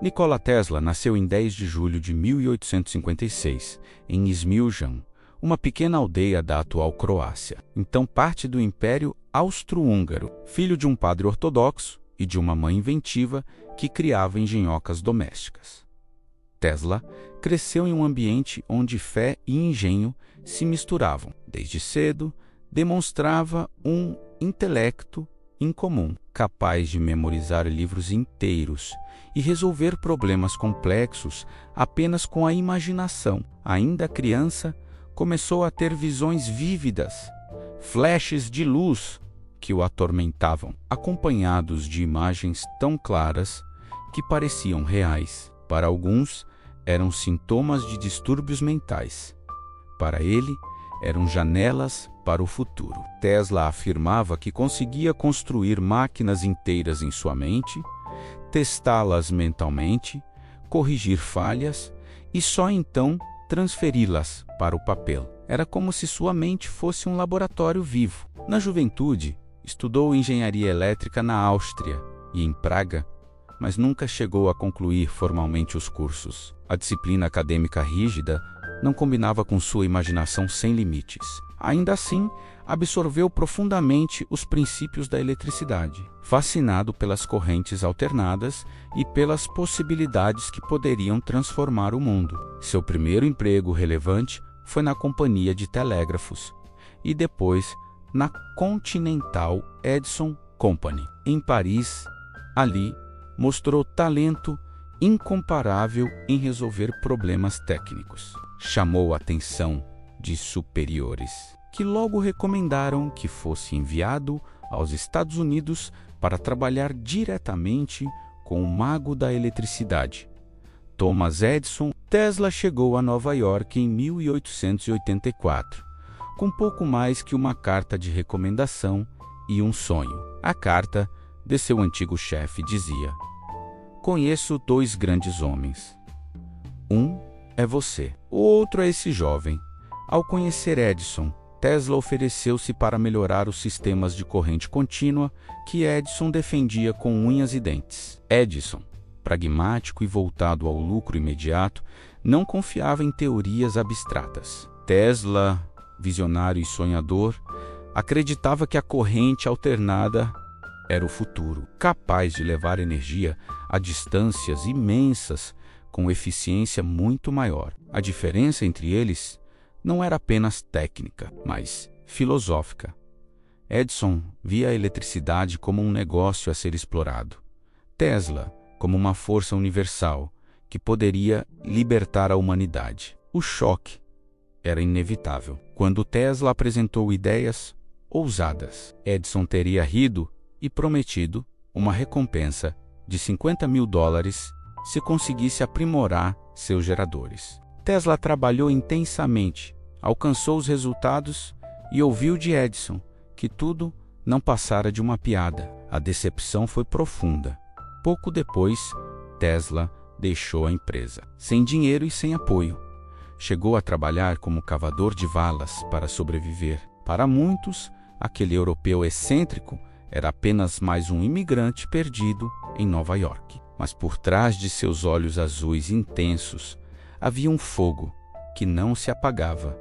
Nikola Tesla nasceu em 10 de julho de 1856, em Smiljan, uma pequena aldeia da atual Croácia, então parte do Império Austro-Húngaro, filho de um padre ortodoxo e de uma mãe inventiva que criava engenhocas domésticas. Tesla cresceu em um ambiente onde fé e engenho se misturavam. Desde cedo, demonstrava um intelecto incomum, capaz de memorizar livros inteiros e resolver problemas complexos apenas com a imaginação. Ainda criança, começou a ter visões vívidas, flashes de luz que o atormentavam, acompanhados de imagens tão claras que pareciam reais. Para alguns, eram sintomas de distúrbios mentais. Para ele, eram janelas para o futuro. Tesla afirmava que conseguia construir máquinas inteiras em sua mente, testá-las mentalmente, corrigir falhas e só então transferi-las para o papel. Era como se sua mente fosse um laboratório vivo. Na juventude, estudou engenharia elétrica na Áustria e em Praga, mas nunca chegou a concluir formalmente os cursos. A disciplina acadêmica rígida não combinava com sua imaginação sem limites. Ainda assim, absorveu profundamente os princípios da eletricidade, fascinado pelas correntes alternadas e pelas possibilidades que poderiam transformar o mundo. Seu primeiro emprego relevante foi na Companhia de Telégrafos e depois na Continental Edison Company, em Paris. Ali, mostrou talento incomparável em resolver problemas técnicos. Chamou a atenção de superiores, que logo recomendaram que fosse enviado aos Estados Unidos para trabalhar diretamente com o mago da eletricidade, Thomas Edison. Tesla chegou a Nova York em 1884, com pouco mais que uma carta de recomendação e um sonho. A carta de seu antigo chefe dizia: "Conheço dois grandes homens. Um é você, o outro é esse jovem." Ao conhecer Edison, Tesla ofereceu-se para melhorar os sistemas de corrente contínua que Edison defendia com unhas e dentes. Edison, pragmático e voltado ao lucro imediato, não confiava em teorias abstratas. Tesla, visionário e sonhador, acreditava que a corrente alternada era o futuro, capaz de levar energia a distâncias imensas com eficiência muito maior. A diferença entre eles não era apenas técnica, mas filosófica. Edison via a eletricidade como um negócio a ser explorado. Tesla como uma força universal que poderia libertar a humanidade. O choque era inevitável. Quando Tesla apresentou ideias ousadas, Edison teria rido e prometido uma recompensa de $50.000 se conseguisse aprimorar seus geradores. Tesla trabalhou intensamente, alcançou os resultados e ouviu de Edison que tudo não passara de uma piada. A decepção foi profunda. Pouco depois, Tesla deixou a empresa, sem dinheiro e sem apoio. Chegou a trabalhar como cavador de valas para sobreviver. Para muitos, aquele europeu excêntrico era apenas mais um imigrante perdido em Nova York. Mas por trás de seus olhos azuis intensos havia um fogo que não se apagava,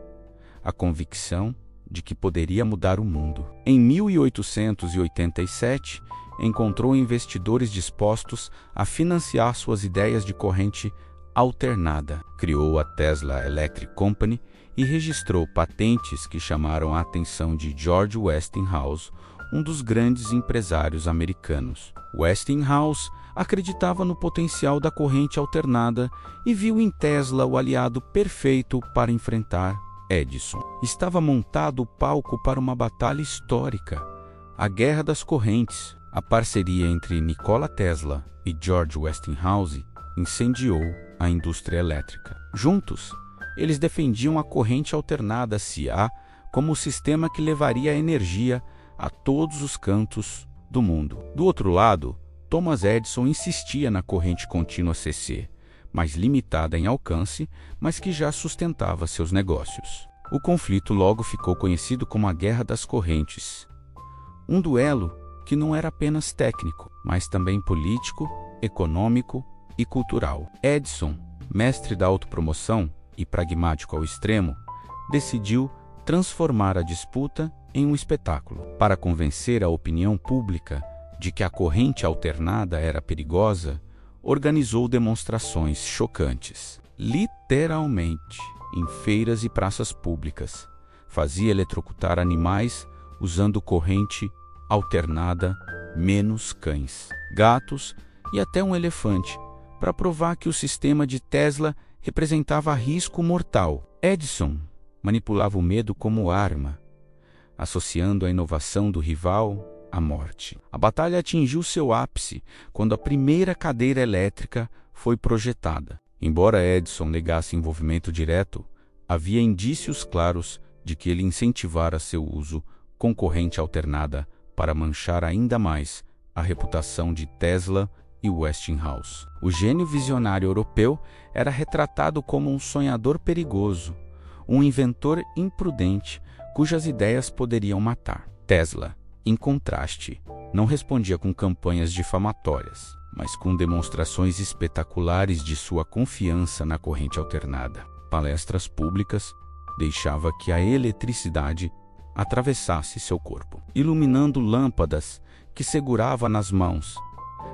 a convicção de que poderia mudar o mundo. Em 1887, encontrou investidores dispostos a financiar suas ideias de corrente alternada. Criou a Tesla Electric Company e registrou patentes que chamaram a atenção de George Westinghouse, um dos grandes empresários americanos. Westinghouse acreditava no potencial da corrente alternada e viu em Tesla o aliado perfeito para enfrentar Edison. Estava montado o palco para uma batalha histórica, a Guerra das Correntes. A parceria entre Nikola Tesla e George Westinghouse incendiou a indústria elétrica. Juntos, eles defendiam a corrente alternada CA como o sistema que levaria a energia a todos os cantos do mundo. Do outro lado, Thomas Edison insistia na corrente contínua CC, mais limitada em alcance, mas que já sustentava seus negócios. O conflito logo ficou conhecido como a Guerra das Correntes. Um duelo que não era apenas técnico, mas também político, econômico e cultural. Edison, mestre da autopromoção e pragmático ao extremo, decidiu transformar a disputa em um espetáculo. Para convencer a opinião pública de que a corrente alternada era perigosa, organizou demonstrações chocantes. Literalmente, em feiras e praças públicas, fazia eletrocutar animais usando corrente alternada menos cães, gatos e até um elefante, para provar que o sistema de Tesla representava risco mortal. Edison manipulava o medo como arma, associando a inovação do rival à morte. A batalha atingiu seu ápice quando a primeira cadeira elétrica foi projetada. Embora Edison negasse envolvimento direto, havia indícios claros de que ele incentivara seu uso com corrente alternada para manchar ainda mais a reputação de Tesla e Westinghouse. O gênio visionário europeu era retratado como um sonhador perigoso, um inventor imprudente cujas ideias poderiam matar. Tesla, em contraste, não respondia com campanhas difamatórias, mas com demonstrações espetaculares de sua confiança na corrente alternada. Palestras públicas deixava que a eletricidade atravessasse seu corpo, iluminando lâmpadas que segurava nas mãos,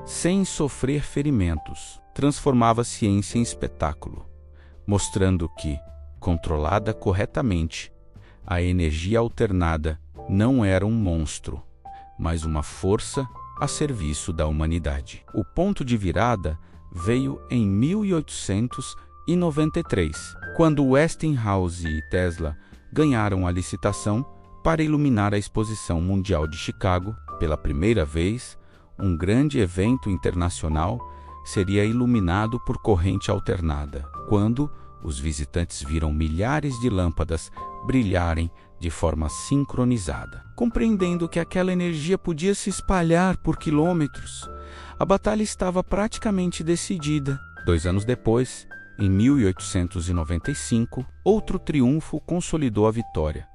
sem sofrer ferimentos. Transformava a ciência em espetáculo, mostrando que, controlada corretamente, a energia alternada não era um monstro, mas uma força a serviço da humanidade. O ponto de virada veio em 1893, quando Westinghouse e Tesla ganharam a licitação para iluminar a Exposição Mundial de Chicago. Pela primeira vez, um grande evento internacional seria iluminado por corrente alternada, quando os visitantes viram milhares de lâmpadas brilharem de forma sincronizada. Compreendendo que aquela energia podia se espalhar por quilômetros, a batalha estava praticamente decidida. 2 anos depois, em 1895, outro triunfo consolidou a vitória.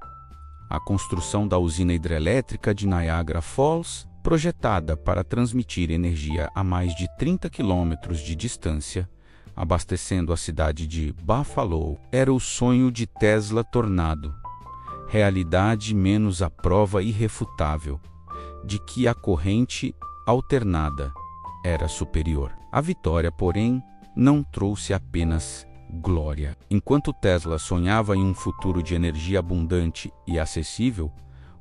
A construção da usina hidrelétrica de Niagara Falls, projetada para transmitir energia a mais de 30 quilômetros de distância, abastecendo a cidade de Buffalo, era o sonho de Tesla tornado realidade, menos a prova irrefutável de que a corrente alternada era superior. A vitória, porém, não trouxe apenas glória. Enquanto Tesla sonhava em um futuro de energia abundante e acessível,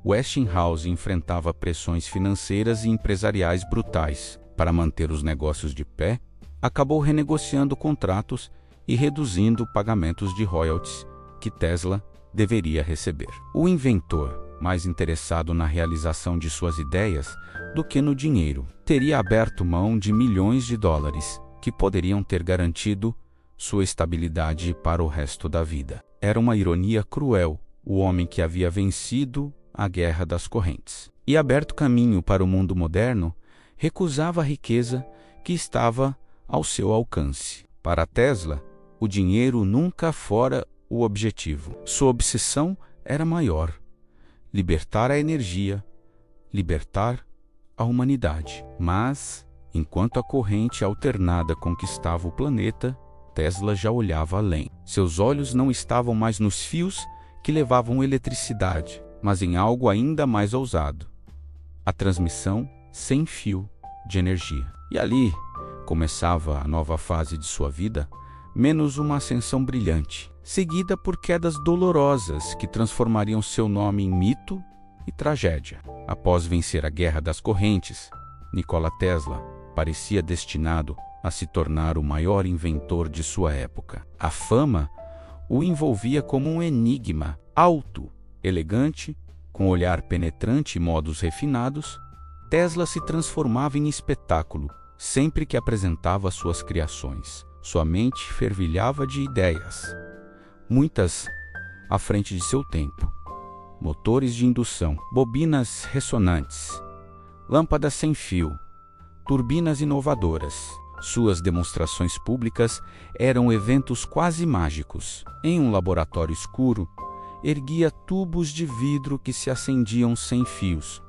Westinghouse enfrentava pressões financeiras e empresariais brutais. Para manter os negócios de pé, acabou renegociando contratos e reduzindo pagamentos de royalties que Tesla deveria receber. O inventor, mais interessado na realização de suas ideias do que no dinheiro, teria aberto mão de milhões de dólares que poderiam ter garantido sua estabilidade para o resto da vida. Era uma ironia cruel. O homem que havia vencido a guerra das correntes e aberto caminho para o mundo moderno recusava a riqueza que estava ao seu alcance. Para Tesla, o dinheiro nunca fora o objetivo. Sua obsessão era maior: libertar a energia, libertar a humanidade. Mas, enquanto a corrente alternada conquistava o planeta, Tesla já olhava além. Seus olhos não estavam mais nos fios que levavam eletricidade, mas em algo ainda mais ousado: a transmissão sem fio de energia. E ali começava a nova fase de sua vida, menos uma ascensão brilhante, seguida por quedas dolorosas que transformariam seu nome em mito e tragédia. Após vencer a Guerra das Correntes, Nikola Tesla parecia destinado a se tornar o maior inventor de sua época. A fama o envolvia como um enigma. Alto, elegante, com olhar penetrante e modos refinados, Tesla se transformava em espetáculo sempre que apresentava suas criações. Sua mente fervilhava de ideias, muitas à frente de seu tempo. Motores de indução, bobinas ressonantes, lâmpadas sem fio, turbinas inovadoras. Suas demonstrações públicas eram eventos quase mágicos. Em um laboratório escuro, erguia tubos de vidro que se acendiam sem fios,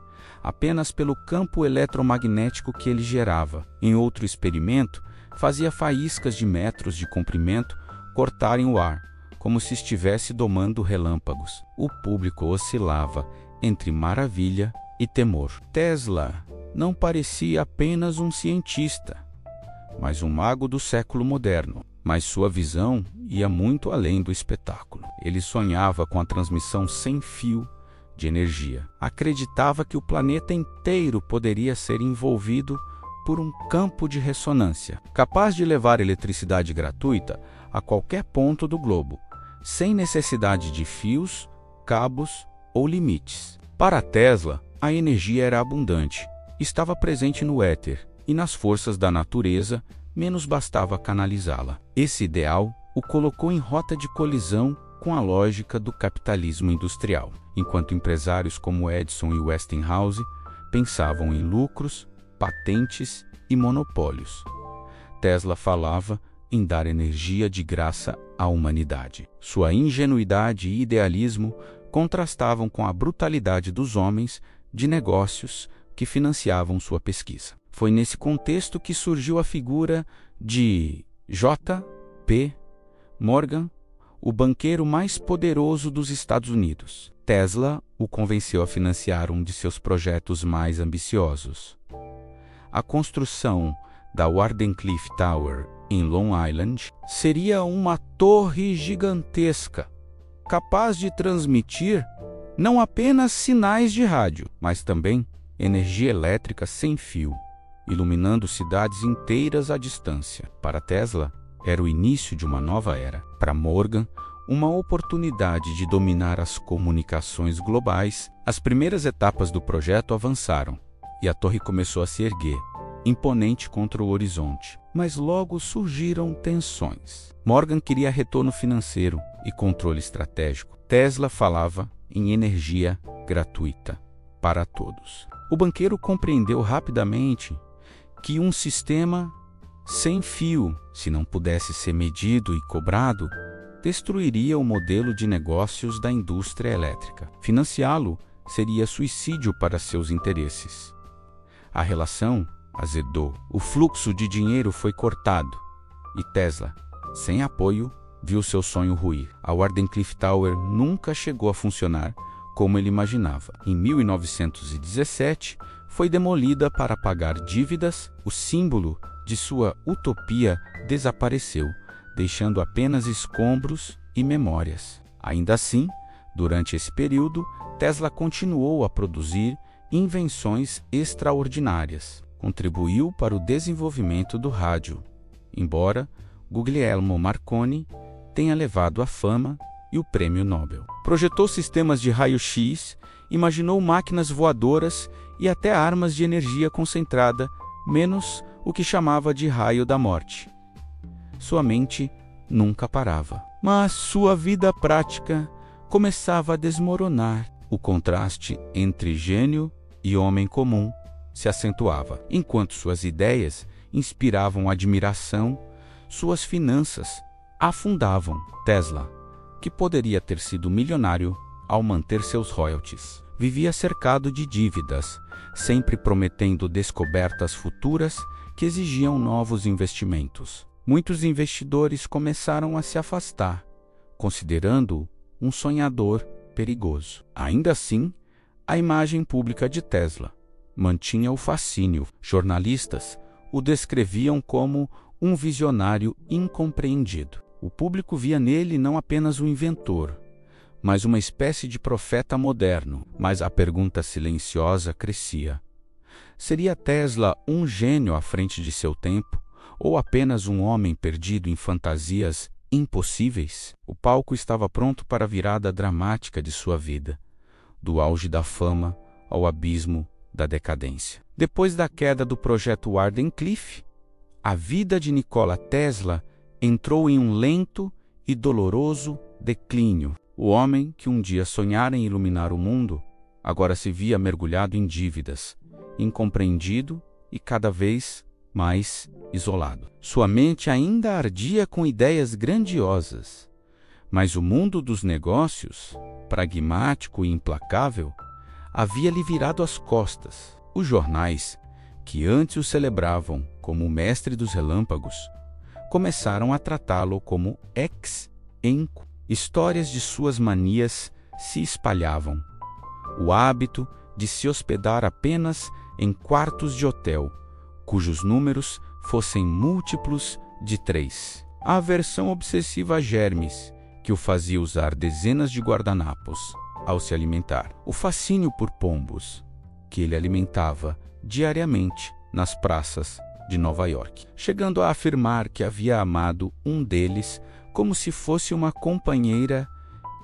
apenas pelo campo eletromagnético que ele gerava. Em outro experimento, fazia faíscas de metros de comprimento cortarem o ar, como se estivesse domando relâmpagos. O público oscilava entre maravilha e temor. Tesla não parecia apenas um cientista, mas um mago do século moderno. Mas sua visão ia muito além do espetáculo. Ele sonhava com a transmissão sem fio de energia. Acreditava que o planeta inteiro poderia ser envolvido por um campo de ressonância, capaz de levar eletricidade gratuita a qualquer ponto do globo, sem necessidade de fios, cabos ou limites. Para Tesla, a energia era abundante, estava presente no éter e nas forças da natureza, menos bastava canalizá-la. Esse ideal o colocou em rota de colisão com a lógica do capitalismo industrial, enquanto empresários como Edison e Westinghouse pensavam em lucros, patentes e monopólios. Tesla falava em dar energia de graça à humanidade. Sua ingenuidade e idealismo contrastavam com a brutalidade dos homens de negócios que financiavam sua pesquisa. Foi nesse contexto que surgiu a figura de J.P. Morgan, o banqueiro mais poderoso dos Estados Unidos. Tesla o convenceu a financiar um de seus projetos mais ambiciosos. A construção da Wardenclyffe Tower em Long Island seria uma torre gigantesca, capaz de transmitir não apenas sinais de rádio, mas também energia elétrica sem fio, iluminando cidades inteiras à distância. Para Tesla, era o início de uma nova era. Para Morgan, uma oportunidade de dominar as comunicações globais. As primeiras etapas do projeto avançaram e a torre começou a se erguer, imponente contra o horizonte. Mas logo surgiram tensões. Morgan queria retorno financeiro e controle estratégico. Tesla falava em energia gratuita para todos. O banqueiro compreendeu rapidamente que um sistema sem fio, se não pudesse ser medido e cobrado, destruiria o modelo de negócios da indústria elétrica. Financiá-lo seria suicídio para seus interesses. A relação azedou. O fluxo de dinheiro foi cortado e Tesla, sem apoio, viu seu sonho ruir. A Wardenclyffe Tower nunca chegou a funcionar como ele imaginava. Em 1917, foi demolida para pagar dívidas. O símbolo de sua utopia desapareceu, deixando apenas escombros e memórias. Ainda assim, durante esse período, Tesla continuou a produzir invenções extraordinárias. Contribuiu para o desenvolvimento do rádio, embora Guglielmo Marconi tenha levado a fama e o prêmio Nobel. Projetou sistemas de raio-x, imaginou máquinas voadoras e até armas de energia concentrada, menos o que chamava de raio da morte. Sua mente nunca parava. Mas sua vida prática começava a desmoronar. O contraste entre gênio e homem comum se acentuava. Enquanto suas ideias inspiravam admiração, suas finanças afundavam. Tesla, que poderia ter sido milionário ao manter seus royalties, vivia cercado de dívidas, sempre prometendo descobertas futuras que exigiam novos investimentos. Muitos investidores começaram a se afastar, considerando-o um sonhador perigoso. Ainda assim, a imagem pública de Tesla mantinha o fascínio. Jornalistas o descreviam como um visionário incompreendido. O público via nele não apenas um inventor, mas uma espécie de profeta moderno. Mas a pergunta silenciosa crescia. Seria Tesla um gênio à frente de seu tempo, ou apenas um homem perdido em fantasias impossíveis? O palco estava pronto para a virada dramática de sua vida, do auge da fama ao abismo da decadência. Depois da queda do projeto Wardenclyffe, a vida de Nikola Tesla entrou em um lento e doloroso declínio. O homem que um dia sonhara em iluminar o mundo, agora se via mergulhado em dívidas, incompreendido e cada vez mais isolado. Sua mente ainda ardia com ideias grandiosas, mas o mundo dos negócios, pragmático e implacável, havia lhe virado as costas. Os jornais, que antes o celebravam como o mestre dos relâmpagos, começaram a tratá-lo como ex-enco. Histórias de suas manias se espalhavam. O hábito de se hospedar apenas em quartos de hotel, cujos números fossem múltiplos de 3. A aversão obsessiva a germes, que o fazia usar dezenas de guardanapos ao se alimentar. O fascínio por pombos, que ele alimentava diariamente nas praças de Nova York, chegando a afirmar que havia amado um deles como se fosse uma companheira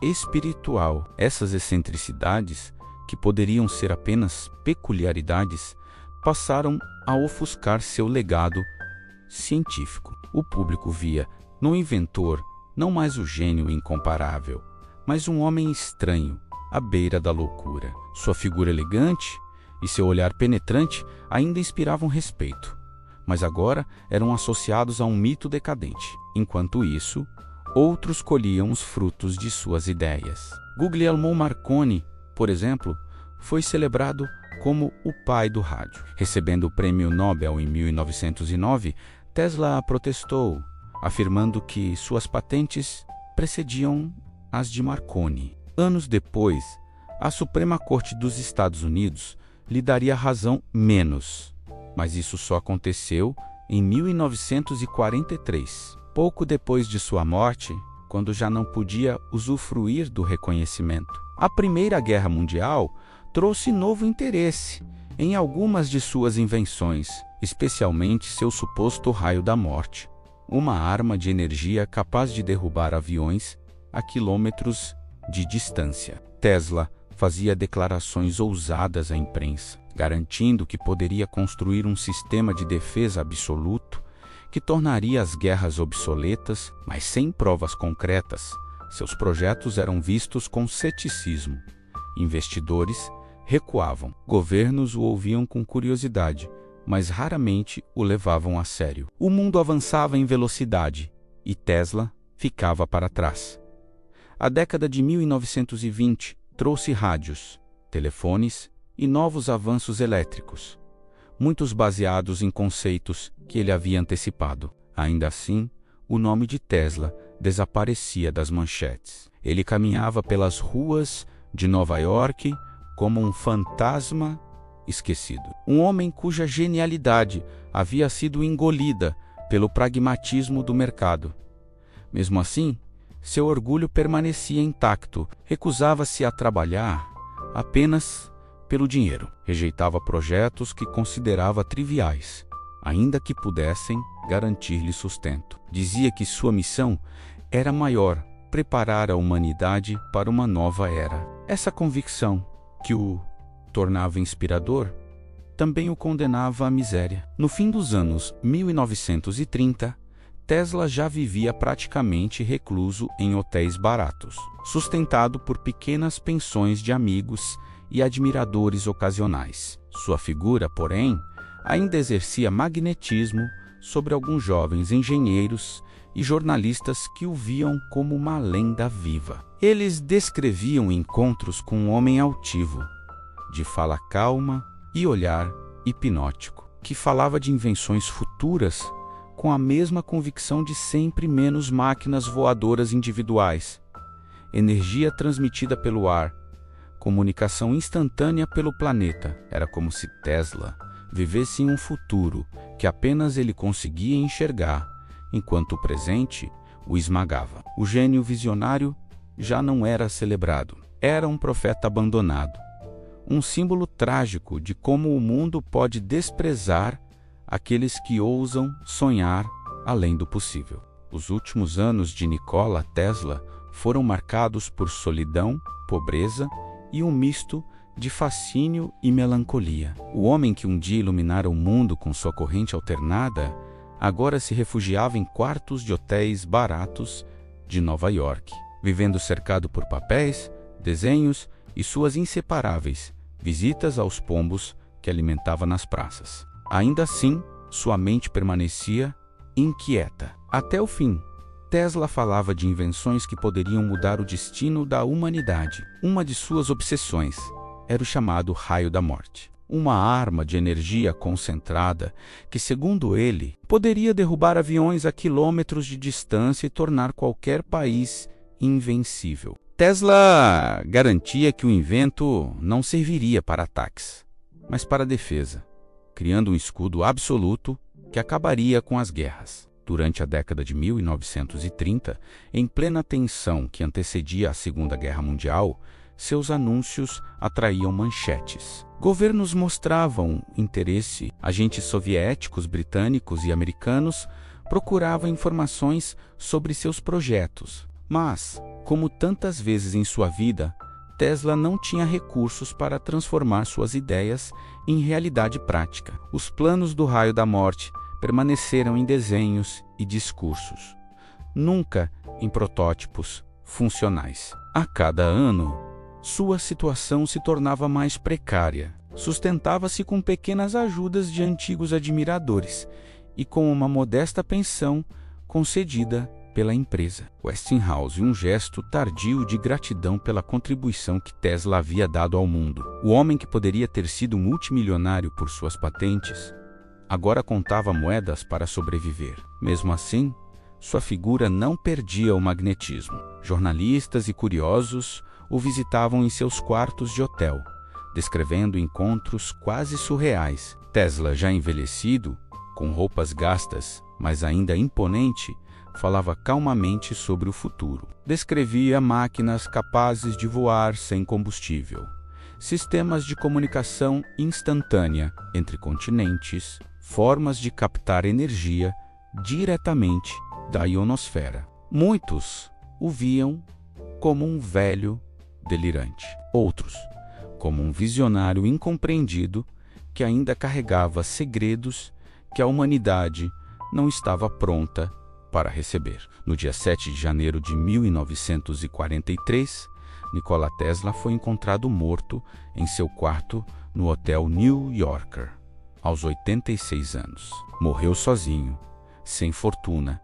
espiritual. Essas excentricidades, que poderiam ser apenas peculiaridades, passaram a ofuscar seu legado científico. O público via no inventor não mais o gênio incomparável, mas um homem estranho, à beira da loucura. Sua figura elegante e seu olhar penetrante ainda inspiravam respeito, mas agora eram associados a um mito decadente. Enquanto isso, outros colhiam os frutos de suas ideias. Guglielmo Marconi, por exemplo, foi celebrado como o pai do rádio. Recebendo o prêmio Nobel em 1909, Tesla protestou, afirmando que suas patentes precediam as de Marconi. Anos depois, a Suprema Corte dos Estados Unidos lhe daria razão menos, mas isso só aconteceu em 1943, pouco depois de sua morte, quando já não podia usufruir do reconhecimento. A Primeira Guerra Mundial trouxe novo interesse em algumas de suas invenções, especialmente seu suposto raio da morte, uma arma de energia capaz de derrubar aviões a quilômetros de distância. Tesla fazia declarações ousadas à imprensa, garantindo que poderia construir um sistema de defesa absoluto que tornaria as guerras obsoletas, mas sem provas concretas. Seus projetos eram vistos com ceticismo. Investidores recuavam. Governos o ouviam com curiosidade, mas raramente o levavam a sério. O mundo avançava em velocidade e Tesla ficava para trás. A década de 1920 trouxe rádios, telefones e novos avanços elétricos, muitos baseados em conceitos que ele havia antecipado. Ainda assim, o nome de Tesla desaparecia das manchetes. Ele caminhava pelas ruas de Nova York como um fantasma esquecido. Um homem cuja genialidade havia sido engolida pelo pragmatismo do mercado. Mesmo assim, seu orgulho permanecia intacto. Recusava-se a trabalhar apenas pelo dinheiro. Rejeitava projetos que considerava triviais, ainda que pudessem garantir-lhe sustento. Dizia que sua missão era maior: preparar a humanidade para uma nova era. Essa convicção, que o tornava inspirador, também o condenava à miséria. No fim dos anos 1930, Tesla já vivia praticamente recluso em hotéis baratos, sustentado por pequenas pensões de amigos e admiradores ocasionais. Sua figura, porém, ainda exercia magnetismo sobre alguns jovens engenheiros e jornalistas que o viam como uma lenda viva. Eles descreviam encontros com um homem altivo, de fala calma e olhar hipnótico, que falava de invenções futuras com a mesma convicção de sempre menos máquinas voadoras individuais, energia transmitida pelo ar, comunicação instantânea pelo planeta. Era como se Tesla vivesse em um futuro que apenas ele conseguia enxergar, enquanto o presente o esmagava. O gênio visionário já não era celebrado. Era um profeta abandonado, um símbolo trágico de como o mundo pode desprezar aqueles que ousam sonhar além do possível. Os últimos anos de Nikola Tesla foram marcados por solidão, pobreza e um misto de fascínio e melancolia. O homem que um dia iluminara o mundo com sua corrente alternada, agora se refugiava em quartos de hotéis baratos de Nova York, vivendo cercado por papéis, desenhos e suas inseparáveis visitas aos pombos que alimentava nas praças. Ainda assim, sua mente permanecia inquieta. Até o fim, Tesla falava de invenções que poderiam mudar o destino da humanidade. Uma de suas obsessões era o chamado raio da morte. uma arma de energia concentrada que, segundo ele, poderia derrubar aviões a quilômetros de distância e tornar qualquer país invencível. Tesla garantia que o invento não serviria para ataques, mas para defesa, criando um escudo absoluto que acabaria com as guerras. Durante a década de 1930, em plena tensão que antecedia a Segunda Guerra Mundial, seus anúncios atraíam manchetes. Governos mostravam interesse, agentes soviéticos, britânicos e americanos procuravam informações sobre seus projetos. Mas, como tantas vezes em sua vida, Tesla não tinha recursos para transformar suas ideias em realidade prática. Os planos do raio da morte permaneceram em desenhos e discursos, nunca em protótipos funcionais. A cada ano, sua situação se tornava mais precária. Sustentava-se com pequenas ajudas de antigos admiradores e com uma modesta pensão concedida pela empresa. Westinghouse, um gesto tardio de gratidão pela contribuição que Tesla havia dado ao mundo. O homem que poderia ter sido multimilionário por suas patentes, agora contava moedas para sobreviver. Mesmo assim, sua figura não perdia o magnetismo. Jornalistas e curiosos o visitavam em seus quartos de hotel, descrevendo encontros quase surreais. Tesla, já envelhecido, com roupas gastas, mas ainda imponente, falava calmamente sobre o futuro. Descrevia máquinas capazes de voar sem combustível, sistemas de comunicação instantânea entre continentes, formas de captar energia diretamente da ionosfera. Muitos o viam como um velho delirante. Outros, como um visionário incompreendido que ainda carregava segredos que a humanidade não estava pronta para receber. No dia 7 de janeiro de 1943, Nikola Tesla foi encontrado morto em seu quarto no Hotel New Yorker, aos 86 anos. Morreu sozinho, sem fortuna,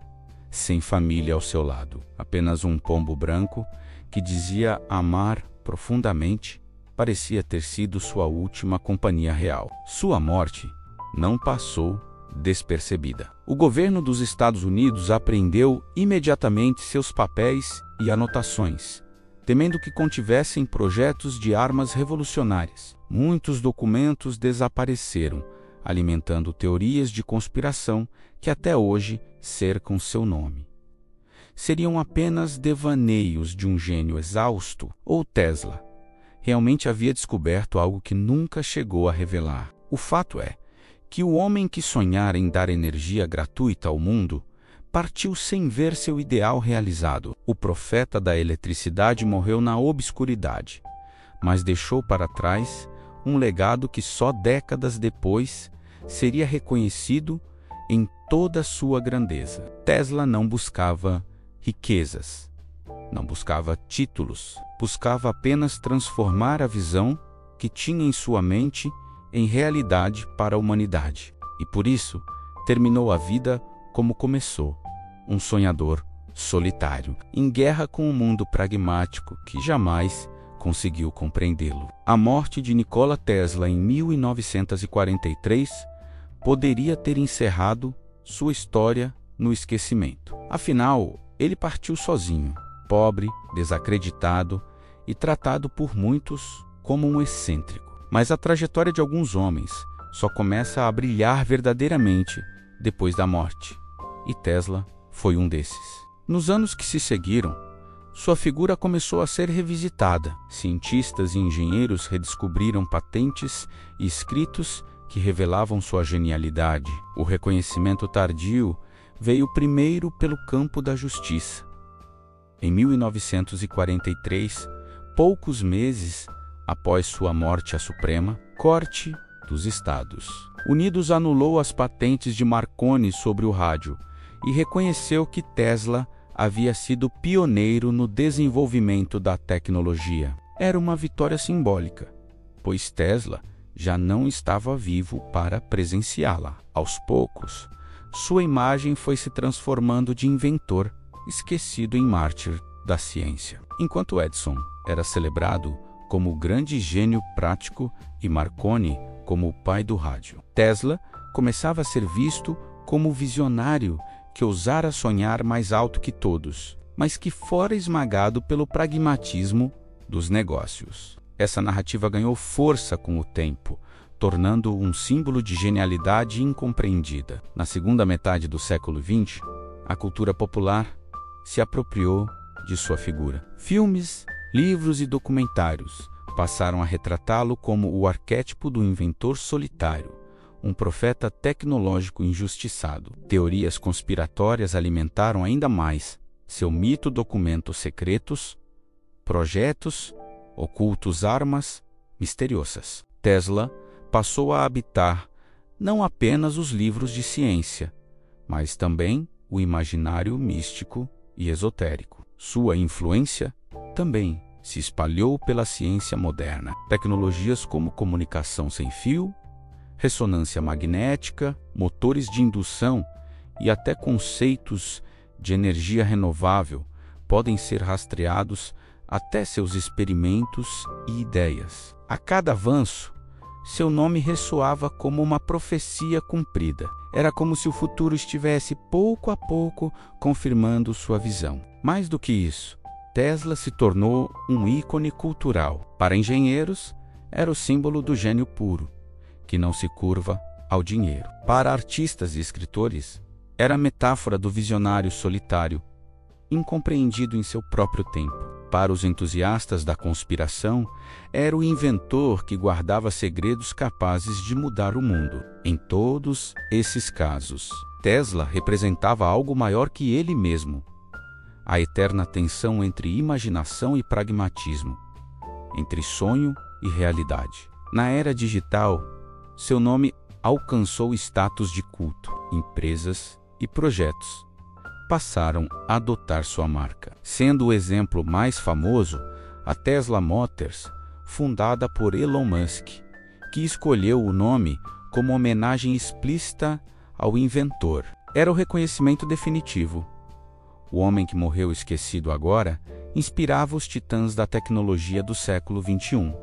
sem família ao seu lado. Apenas um pombo branco que dizia amar profundamente parecia ter sido sua última companhia real. Sua morte não passou despercebida. O governo dos Estados Unidos apreendeu imediatamente seus papéis e anotações, temendo que contivessem projetos de armas revolucionárias. Muitos documentos desapareceram, alimentando teorias de conspiração que até hoje cercam seu nome. Seriam apenas devaneios de um gênio exausto, ou Tesla realmente havia descoberto algo que nunca chegou a revelar? O fato é que o homem que sonhara em dar energia gratuita ao mundo partiu sem ver seu ideal realizado. O profeta da eletricidade morreu na obscuridade, mas deixou para trás um legado que só décadas depois seria reconhecido em toda a sua grandeza. Tesla não buscava riquezas, não buscava títulos, buscava apenas transformar a visão que tinha em sua mente em realidade para a humanidade. E por isso, terminou a vida como começou, um sonhador solitário, em guerra com o mundo pragmático que jamais conseguiu compreendê-lo. A morte de Nikola Tesla em 1943 poderia ter encerrado sua história no esquecimento. Afinal, ele partiu sozinho, pobre, desacreditado e tratado por muitos como um excêntrico. Mas a trajetória de alguns homens só começa a brilhar verdadeiramente depois da morte, e Tesla foi um desses. Nos anos que se seguiram, sua figura começou a ser revisitada. Cientistas e engenheiros redescobriram patentes e escritos que revelavam sua genialidade. O reconhecimento tardio veio primeiro pelo campo da justiça. Em 1943, poucos meses após sua morte à Suprema Corte dos Estados Unidos anulou as patentes de Marconi sobre o rádio e reconheceu que Tesla havia sido pioneiro no desenvolvimento da tecnologia. Era uma vitória simbólica, pois Tesla já não estava vivo para presenciá-la. Aos poucos, sua imagem foi se transformando de inventor esquecido em mártir da ciência. Enquanto Edison era celebrado como o grande gênio prático e Marconi como o pai do rádio. Tesla começava a ser visto como o visionário que ousara sonhar mais alto que todos, mas que fora esmagado pelo pragmatismo dos negócios. Essa narrativa ganhou força com o tempo, tornando-o um símbolo de genialidade incompreendida. Na segunda metade do século XX, a cultura popular se apropriou de sua figura. Filmes, livros e documentários passaram a retratá-lo como o arquétipo do inventor solitário, um profeta tecnológico injustiçado. Teorias conspiratórias alimentaram ainda mais seu mito, documentos secretos, projetos, ocultos, armas misteriosas. Tesla passou a habitar não apenas os livros de ciência, mas também o imaginário místico e esotérico. Sua influência também se espalhou pela ciência moderna. Tecnologias como comunicação sem fio, ressonância magnética, motores de indução e até conceitos de energia renovável podem ser rastreados até seus experimentos e ideias. A cada avanço, seu nome ressoava como uma profecia cumprida. Era como se o futuro estivesse pouco a pouco confirmando sua visão. Mais do que isso, Tesla se tornou um ícone cultural. Para engenheiros, era o símbolo do gênio puro, que não se curva ao dinheiro. Para artistas e escritores, era a metáfora do visionário solitário, incompreendido em seu próprio tempo. Para os entusiastas da conspiração, era o inventor que guardava segredos capazes de mudar o mundo. Em todos esses casos, Tesla representava algo maior que ele mesmo: a eterna tensão entre imaginação e pragmatismo, entre sonho e realidade. Na era digital, seu nome alcançou status de culto. Empresas e projetos passaram a adotar sua marca, sendo o exemplo mais famoso a Tesla Motors, fundada por Elon Musk, que escolheu o nome como homenagem explícita ao inventor. Era o reconhecimento definitivo. O homem que morreu esquecido agora inspirava os titãs da tecnologia do século XXI.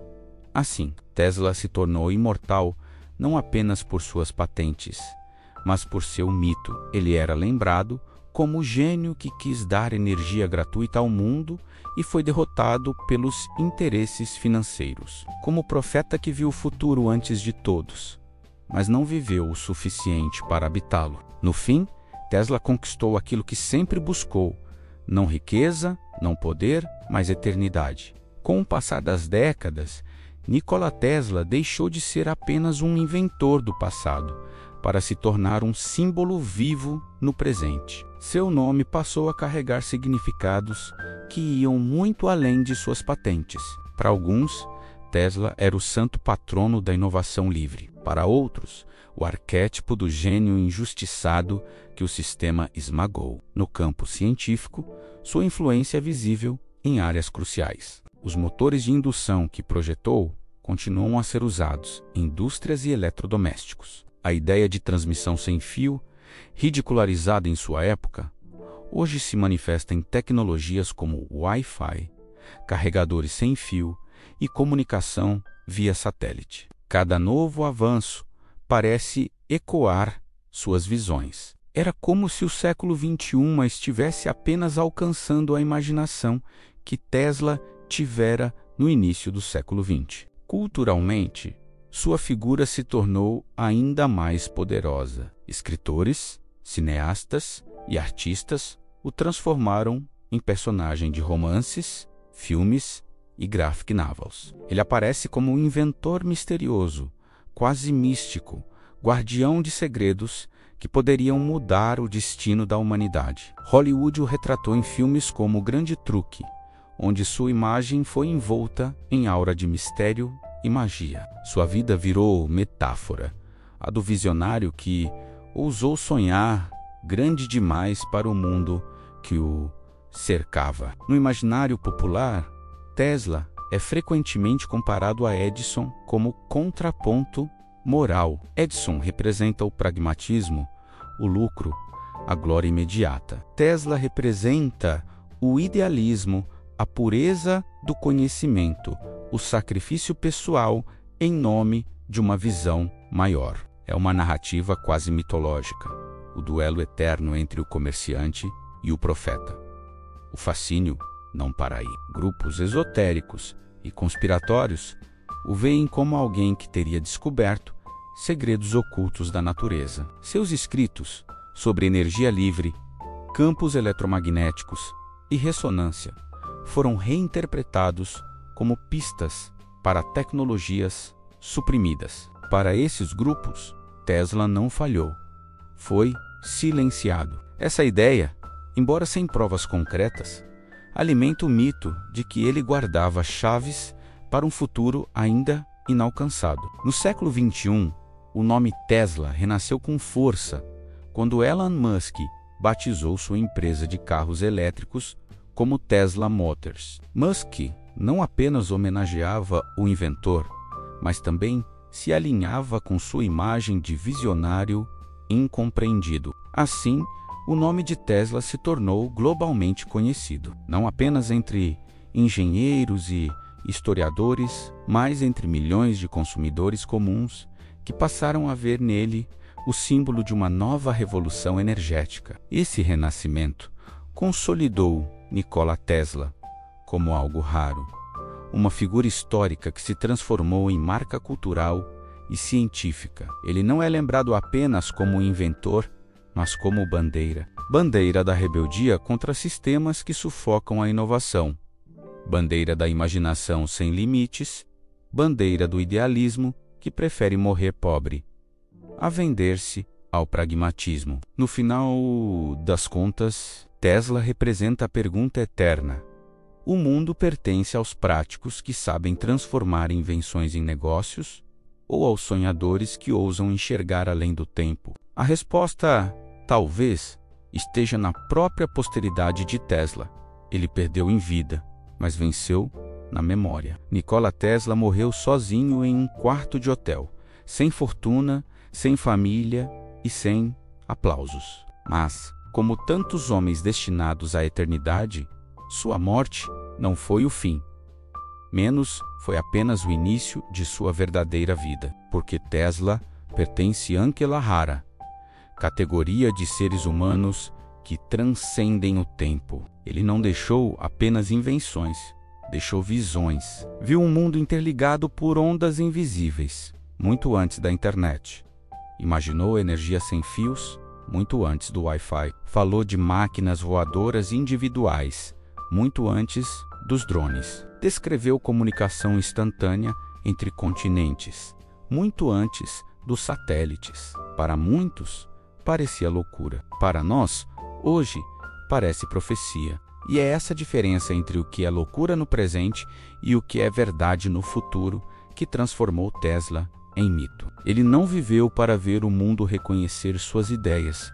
Assim, Tesla se tornou imortal não apenas por suas patentes, mas por seu mito. Ele era lembrado como o gênio que quis dar energia gratuita ao mundo e foi derrotado pelos interesses financeiros. Como o profeta que viu o futuro antes de todos, mas não viveu o suficiente para habitá-lo. No fim, Tesla conquistou aquilo que sempre buscou: não riqueza, não poder, mas eternidade. Com o passar das décadas, Nikola Tesla deixou de ser apenas um inventor do passado para se tornar um símbolo vivo no presente. Seu nome passou a carregar significados que iam muito além de suas patentes. Para alguns, Tesla era o santo patrono da inovação livre. Para outros, o arquétipo do gênio injustiçado que o sistema esmagou. No campo científico, sua influência é visível em áreas cruciais. Os motores de indução que projetou continuam a ser usados em indústrias e eletrodomésticos. A ideia de transmissão sem fio, ridicularizada em sua época, hoje se manifesta em tecnologias como Wi-Fi, carregadores sem fio e comunicação via satélite. Cada novo avanço parece ecoar suas visões. Era como se o século XXI estivesse apenas alcançando a imaginação que Tesla tivera no início do século XX. Culturalmente, sua figura se tornou ainda mais poderosa. Escritores, cineastas e artistas o transformaram em personagem de romances, filmes e graphic novels. Ele aparece como um inventor misterioso, quase místico, guardião de segredos que poderiam mudar o destino da humanidade. Hollywood o retratou em filmes como O Grande Truque, onde sua imagem foi envolta em aura de mistério e magia. Sua vida virou metáfora, a do visionário que ousou sonhar grande demais para o mundo que o cercava. No imaginário popular, Tesla é frequentemente comparado a Edison como contraponto moral. Edison representa o pragmatismo, o lucro, a glória imediata. Tesla representa o idealismo, a pureza do conhecimento, o sacrifício pessoal em nome de uma visão maior. É uma narrativa quase mitológica, o duelo eterno entre o comerciante e o profeta. O fascínio não para aí. Grupos esotéricos e conspiratórios o veem como alguém que teria descoberto segredos ocultos da natureza. Seus escritos sobre energia livre, campos eletromagnéticos e ressonância foram reinterpretados como pistas para tecnologias suprimidas. Para esses grupos, Tesla não falhou. Foi silenciado. Essa ideia, embora sem provas concretas, alimenta o mito de que ele guardava chaves para um futuro ainda inalcançado. No século XXI, o nome Tesla renasceu com força quando Elon Musk batizou sua empresa de carros elétricos como Tesla Motors. Musk não apenas homenageava o inventor, mas também se alinhava com sua imagem de visionário incompreendido. Assim, o nome de Tesla se tornou globalmente conhecido, não apenas entre engenheiros e historiadores, mas entre milhões de consumidores comuns que passaram a ver nele o símbolo de uma nova revolução energética. Esse renascimento consolidou Nikola Tesla como algo raro, uma figura histórica que se transformou em marca cultural e científica. Ele não é lembrado apenas como inventor, mas como bandeira. Bandeira da rebeldia contra sistemas que sufocam a inovação. Bandeira da imaginação sem limites. Bandeira do idealismo que prefere morrer pobre a vender-se ao pragmatismo. No final das contas, Tesla representa a pergunta eterna: o mundo pertence aos práticos que sabem transformar invenções em negócios ou aos sonhadores que ousam enxergar além do tempo? A resposta, talvez, esteja na própria posteridade de Tesla. Ele perdeu em vida, mas venceu na memória. Nikola Tesla morreu sozinho em um quarto de hotel, sem fortuna, sem família e sem aplausos. Mas, como tantos homens destinados à eternidade, sua morte não foi o fim. Menos foi apenas o início de sua verdadeira vida, porque Tesla pertence a Ankela Rara, categoria de seres humanos que transcendem o tempo. Ele não deixou apenas invenções, deixou visões. Viu um mundo interligado por ondas invisíveis, muito antes da internet. Imaginou energia sem fios, muito antes do Wi-Fi. Falou de máquinas voadoras individuais, muito antes dos drones. Descreveu comunicação instantânea entre continentes, muito antes dos satélites. Para muitos, parecia loucura. Para nós, hoje, parece profecia. E é essa diferença entre o que é loucura no presente e o que é verdade no futuro que transformou Tesla em mito. Ele não viveu para ver o mundo reconhecer suas ideias,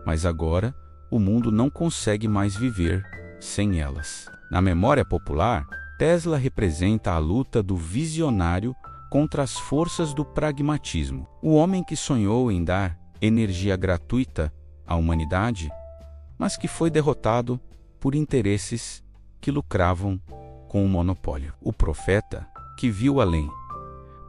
mas agora o mundo não consegue mais viver sem elas. Na memória popular, Tesla representa a luta do visionário contra as forças do pragmatismo. O homem que sonhou em dar energia gratuita à humanidade, mas que foi derrotado por interesses que lucravam com o monopólio. O profeta que viu além,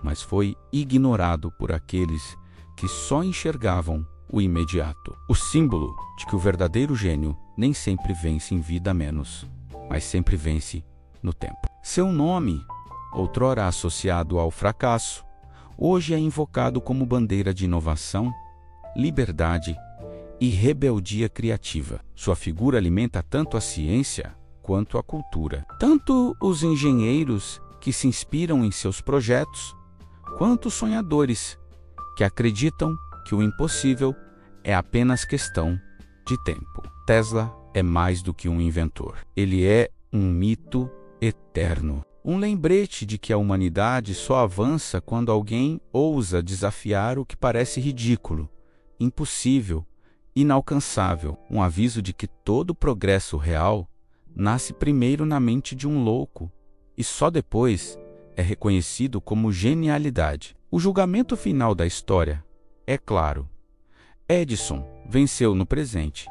mas foi ignorado por aqueles que só enxergavam o imediato. O símbolo de que o verdadeiro gênio nem sempre vence em vida menos, mas sempre vence no tempo. Seu nome, outrora associado ao fracasso, hoje é invocado como bandeira de inovação, liberdade e rebeldia criativa. Sua figura alimenta tanto a ciência quanto a cultura. Tanto os engenheiros que se inspiram em seus projetos, quanto os sonhadores que acreditam que o impossível é apenas questão de tempo. Tesla é mais do que um inventor. Ele é um mito eterno. Um lembrete de que a humanidade só avança quando alguém ousa desafiar o que parece ridículo, impossível, inalcançável. Um aviso de que todo progresso real nasce primeiro na mente de um louco e só depois é reconhecido como genialidade. O julgamento final da história é claro. Edison venceu no presente,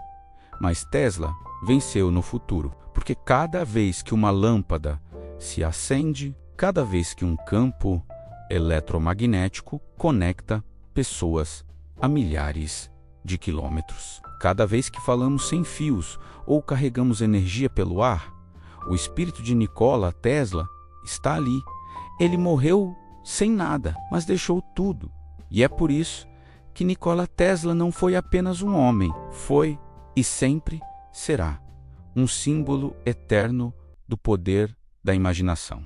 mas Tesla venceu no futuro, porque cada vez que uma lâmpada se acende, cada vez que um campo eletromagnético conecta pessoas a milhares de quilômetros. Cada vez que falamos sem fios ou carregamos energia pelo ar, o espírito de Nikola Tesla está ali. Ele morreu sem nada, mas deixou tudo. E é por isso que Nikola Tesla não foi apenas um homem, foi e sempre será um símbolo eterno do poder da imaginação.